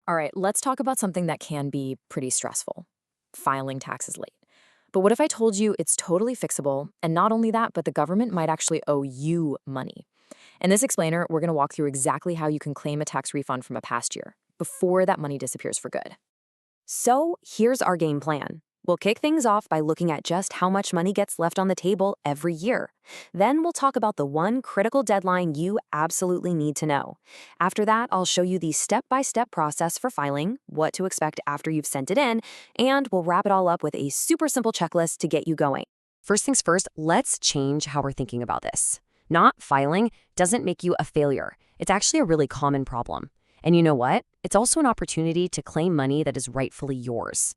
All right, let's talk about something that can be pretty stressful: filing taxes late. But what if I told you it's totally fixable, and not only that, but the government might actually owe you money? In this explainer, we're going to walk through exactly how you can claim a tax refund from a past year before that money disappears for good. So here's our game plan. We'll kick things off by looking at just how much money gets left on the table every year. Then we'll talk about the one critical deadline you absolutely need to know. After that, I'll show you the step-by-step process for filing, what to expect after you've sent it in, and we'll wrap it all up with a super simple checklist to get you going. First things first, let's change how we're thinking about this. Not filing doesn't make you a failure. It's actually a really common problem. And you know what? It's also an opportunity to claim money that is rightfully yours.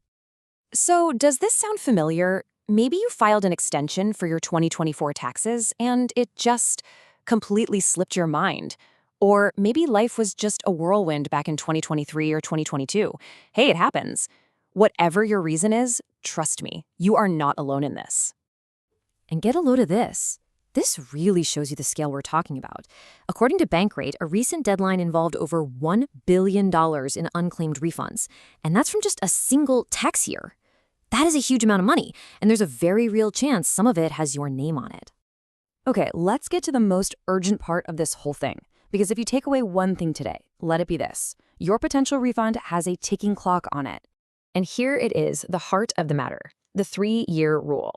So, does this sound familiar? Maybe you filed an extension for your 2024 taxes and it just completely slipped your mind. Or maybe life was just a whirlwind back in 2023 or 2022. Hey, it happens. Whatever your reason is, trust me, you are not alone in this. And get a load of this. This really shows you the scale we're talking about. According to Bankrate, a recent deadline involved over $1 billion in unclaimed refunds. And that's from just a single tax year. That is a huge amount of money, and there's a very real chance some of it has your name on it. Okay, let's get to the most urgent part of this whole thing. Because if you take away one thing today, let it be this: your potential refund has a ticking clock on it. And here it is, the heart of the matter: the 3-year rule.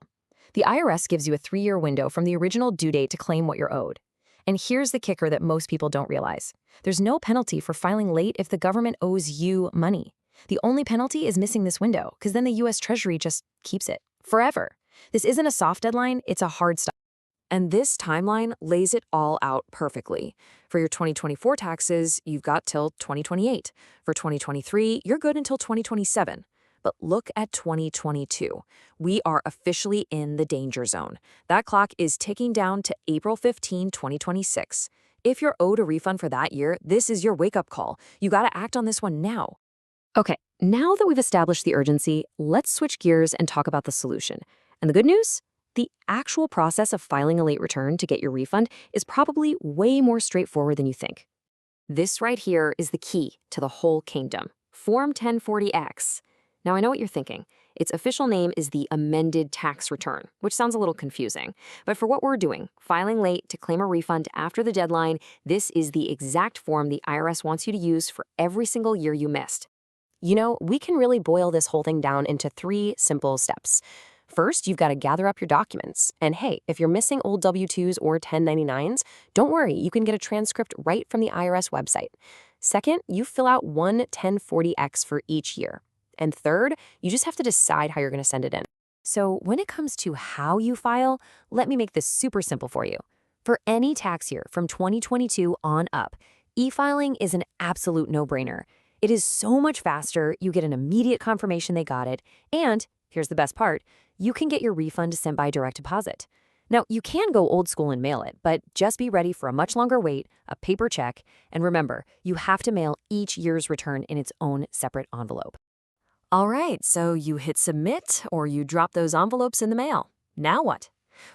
The IRS gives you a 3-year window from the original due date to claim what you're owed. And here's the kicker that most people don't realize: there's no penalty for filing late if the government owes you money. The only penalty is missing this window, because then the U.S. Treasury just keeps it forever. This isn't a soft deadline, it's a hard stop. And this timeline lays it all out perfectly. For your 2024 taxes, you've got till 2028. For 2023, you're good until 2027. But look at 2022. We are officially in the danger zone. That clock is ticking down to April 15, 2026. If you're owed a refund for that year, this is your wake-up call. You gotta act on this one now. Okay, now that we've established the urgency, let's switch gears and talk about the solution. And the good news? The actual process of filing a late return to get your refund is probably way more straightforward than you think. This right here is the key to the whole kingdom: Form 1040X. Now, I know what you're thinking. Its official name is the Amended Tax Return, which sounds a little confusing. But for what we're doing, filing late to claim a refund after the deadline, this is the exact form the IRS wants you to use for every single year you missed. You know, we can really boil this whole thing down into 3 simple steps. First, you've got to gather up your documents. And hey, if you're missing old W-2s or 1099s, don't worry, you can get a transcript right from the IRS website. Second, you fill out one 1040X for each year. And third, you just have to decide how you're going to send it in. So when it comes to how you file, let me make this super simple for you. For any tax year from 2022 on up, e-filing is an absolute no-brainer. It is so much faster, you get an immediate confirmation they got it, and, here's the best part, you can get your refund sent by direct deposit. Now, you can go old school and mail it, but just be ready for a much longer wait, a paper check, and remember, you have to mail each year's return in its own separate envelope. All right, so you hit submit or you drop those envelopes in the mail. Now what?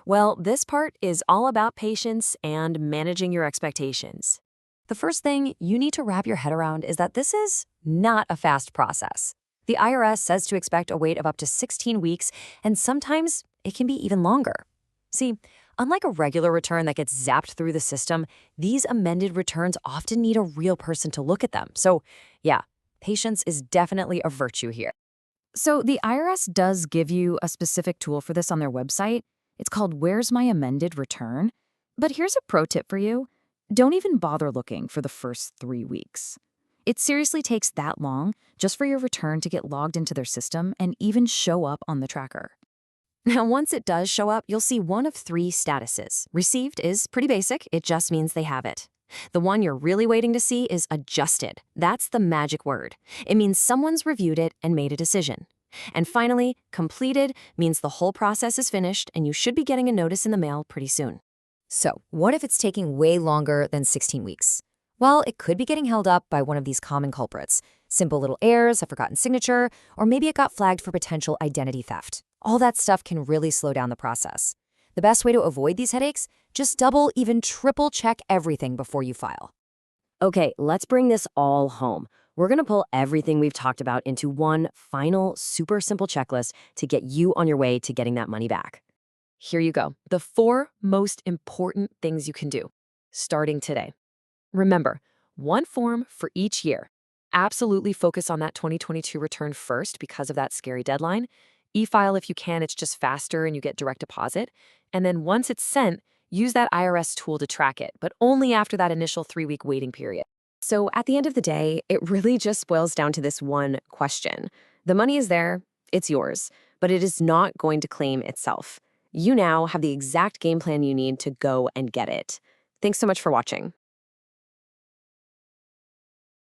Well, this part is all about patience and managing your expectations. The first thing you need to wrap your head around is that this is not a fast process. The IRS says to expect a wait of up to 16 weeks, and sometimes it can be even longer. See, unlike a regular return that gets zapped through the system, these amended returns often need a real person to look at them. So, yeah, patience is definitely a virtue here. So the IRS does give you a specific tool for this on their website. It's called Where's My Amended Return? But here's a pro tip for you. Don't even bother looking for the first 3 weeks. It seriously takes that long just for your return to get logged into their system and even show up on the tracker. Now, once it does show up, you'll see one of 3 statuses. Received is pretty basic. It just means they have it. The one you're really waiting to see is adjusted. That's the magic word. It means someone's reviewed it and made a decision. And finally, completed means the whole process is finished and you should be getting a notice in the mail pretty soon. So, what if it's taking way longer than 16 weeks? Well, it could be getting held up by one of these common culprits: simple little errors, a forgotten signature, or maybe it got flagged for potential identity theft. All that stuff can really slow down the process. The best way to avoid these headaches? Just double, even triple check everything before you file. Okay, let's bring this all home. We're going to pull everything we've talked about into one final, super simple checklist to get you on your way to getting that money back. Here you go. The 4 most important things you can do, starting today. Remember, one form for each year. Absolutely focus on that 2022 return first because of that scary deadline. E-file if you can, it's just faster and you get direct deposit. And then once it's sent, use that IRS tool to track it, but only after that initial 3-week waiting period. So at the end of the day, it really just boils down to this one question. The money is there, it's yours, but it is not going to claim itself. You now have the exact game plan you need to go and get it. Thanks so much for watching.